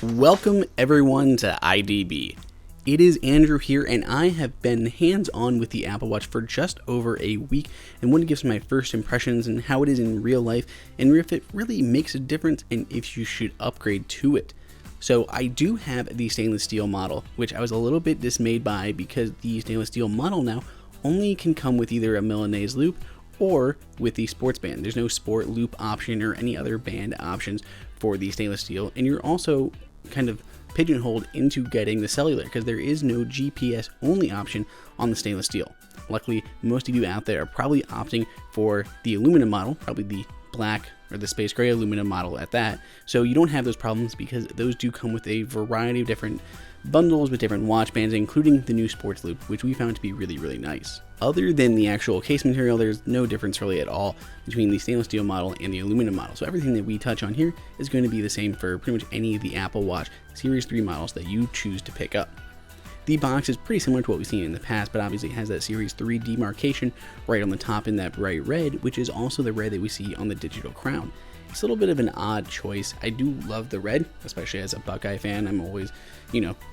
Welcome everyone to IDB. It is Andrew here, and I have been hands-on with the Apple Watch for just over a week and want to give some of my first impressions and how it is in real life and if it really makes a difference and if you should upgrade to it. So I do have the stainless steel model, which I was a little bit dismayed by because the stainless steel model now only can come with either a Milanese loop or with the sports band. There's no sport loop option or any other band options for the stainless steel, and you're also kind of pigeonholed into getting the cellular because there is no GPS only option on the stainless steel. Luckily, most of you out there are probably opting for the aluminum model, probably the black or the space gray aluminum model at that, so you don't have those problems because those do come with a variety of different bundles with different watch bands, including the new sports loop, which we found to be really nice. Other than the actual case material, there's no difference really at all between the stainless steel model and the aluminum model, so everything that we touch on here is going to be the same for pretty much any of the Apple Watch Series 3 models that you choose to pick up. The box is pretty similar to what we've seen in the past, but obviously it has that Series 3 demarcation right on the top in that bright red, which is also the red that we see on the digital crown. It's a little bit of an odd choice. I do love the red, especially as a Buckeye fan. I'm always,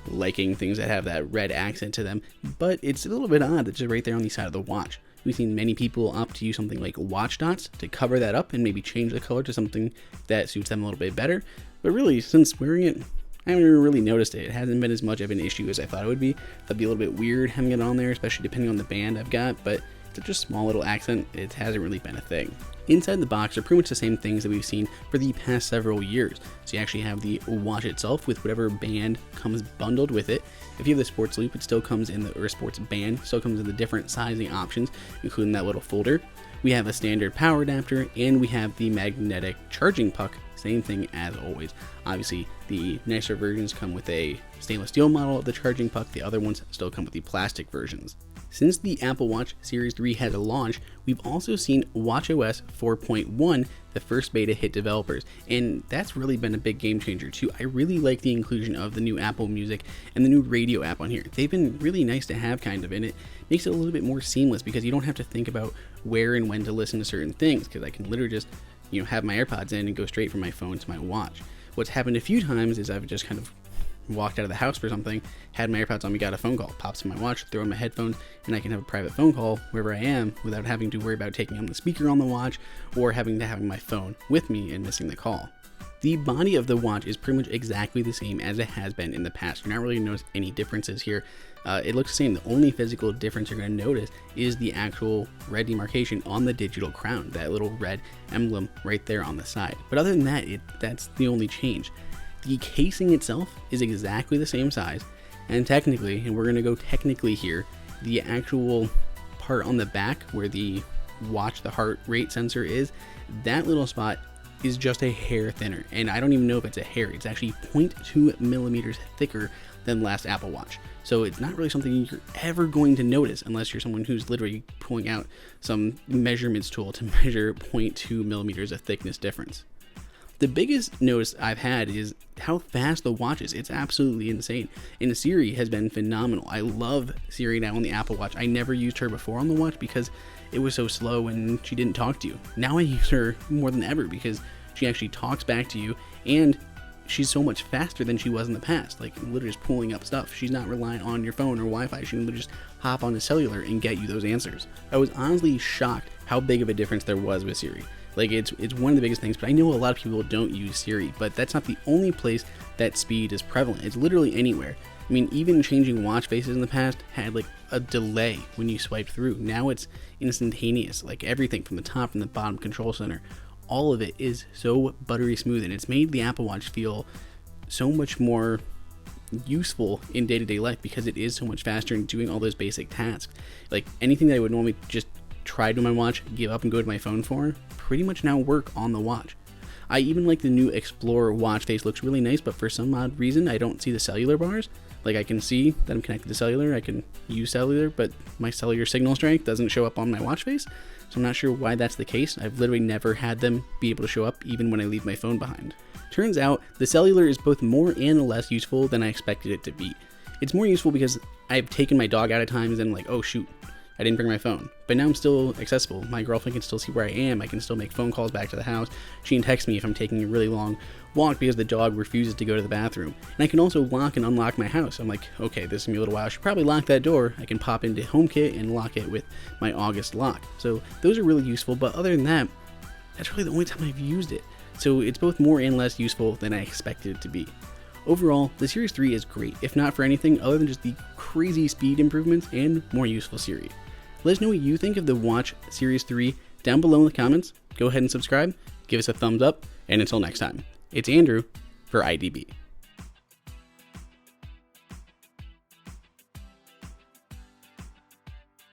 liking things that have that red accent to them, but it's a little bit odd that it's just right there on the side of the watch. We've seen many people opt to use something like watch dots to cover that up and maybe change the color to something that suits them a little bit better, but really, since wearing it, I haven't really noticed it. It hasn't been as much of an issue as I thought it would be. That'd be a little bit weird having it on there, especially depending on the band I've got, but it's just a small little accent. It hasn't really been a thing. Inside the box are pretty much the same things that we've seen for the past several years. So you actually have the watch itself with whatever band comes bundled with it. If you have the sports loop, it still comes in or sports band, still comes in the different sizing options, including that little folder. We have a standard power adapter, and we have the magnetic charging puck, same thing as always. Obviously, the nicer versions come with a stainless steel model of the charging puck, the other ones still come with the plastic versions. Since the Apple Watch Series 3 had a launch, we've also seen watchOS 4.1, the first beta hit developers, and that's really been a big game changer too. I really like the inclusion of the new Apple Music and the new radio app on here. They've been really nice to have and it makes it a little bit more seamless because you don't have to think about where and when to listen to certain things because I can literally just have my AirPods in and go straight from my phone to my watch. What's happened a few times is I've just kind of walked out of the house for something, had my AirPods on me, got a phone call, pops in my watch, throw in my headphones, and I can have a private phone call wherever I am without having to worry about taking on the speaker on the watch or having my phone with me and missing the call. The body of the watch is pretty much exactly the same as it has been in the past. You're not really going to notice any differences here. It looks the same. The only physical difference you're going to notice is the actual red demarcation on the digital crown, that little red emblem right there on the side. But other than that, that's the only change. The casing itself is exactly the same size, and technically, and we're going to go technically here, the actual part on the back where the heart rate sensor is, that little spot is just a hair thinner, and I don't even know if it's a hair. It's actually 0.2 millimeters thicker than last Apple Watch, so it's not really something you're ever going to notice unless you're someone who's literally pulling out some measurements tool to measure 0.2 millimeters of thickness difference. The biggest notice I've had is how fast the watch is. It's absolutely insane. And Siri has been phenomenal. I love Siri now on the Apple Watch. I never used her before on the watch because it was so slow and she didn't talk to you. Now I use her more than ever because she actually talks back to you and she's so much faster than she was in the past. Like literally just pulling up stuff. She's not relying on your phone or Wi-Fi. She can literally just hop on the cellular and get you those answers. I was honestly shocked how big of a difference there was with Siri. Like it's one of the biggest things, but I know a lot of people don't use Siri, but that's not the only place that speed is prevalent. It's literally anywhere. I mean, even changing watch faces in the past had like a delay when you swiped through. Now it's instantaneous, like everything from the top and the bottom control center. All of it is so buttery smooth, and it's made the Apple Watch feel so much more useful in day-to-day life because it is so much faster in doing all those basic tasks. Like anything that I would normally just try to my watch, give up and go to my phone for, pretty much now work on the watch. I even like the new Explorer watch face. Looks really nice, but for some odd reason I don't see the cellular bars. Like I can see that I'm connected to cellular, I can use cellular, but my cellular signal strength doesn't show up on my watch face, so I'm not sure why that's the case. I've literally never had them be able to show up even when I leave my phone behind. Turns out the cellular is both more and less useful than I expected it to be. It's more useful because I've taken my dog out at times and like, oh shoot, I didn't bring my phone, but now I'm still accessible. My girlfriend can still see where I am. I can still make phone calls back to the house. She can text me if I'm taking a really long walk because the dog refuses to go to the bathroom. And I can also lock and unlock my house. I'm like, okay, this is gonna be a little while. I should probably lock that door. I can pop into HomeKit and lock it with my August lock. So those are really useful, but other than that, that's really the only time I've used it. So it's both more and less useful than I expected it to be. Overall, the Series 3 is great, if not for anything other than just the crazy speed improvements and more useful Siri. Let us know what you think of the Watch Series 3 down below in the comments. Go ahead and subscribe, give us a thumbs up, and until next time, it's Andrew for IDB.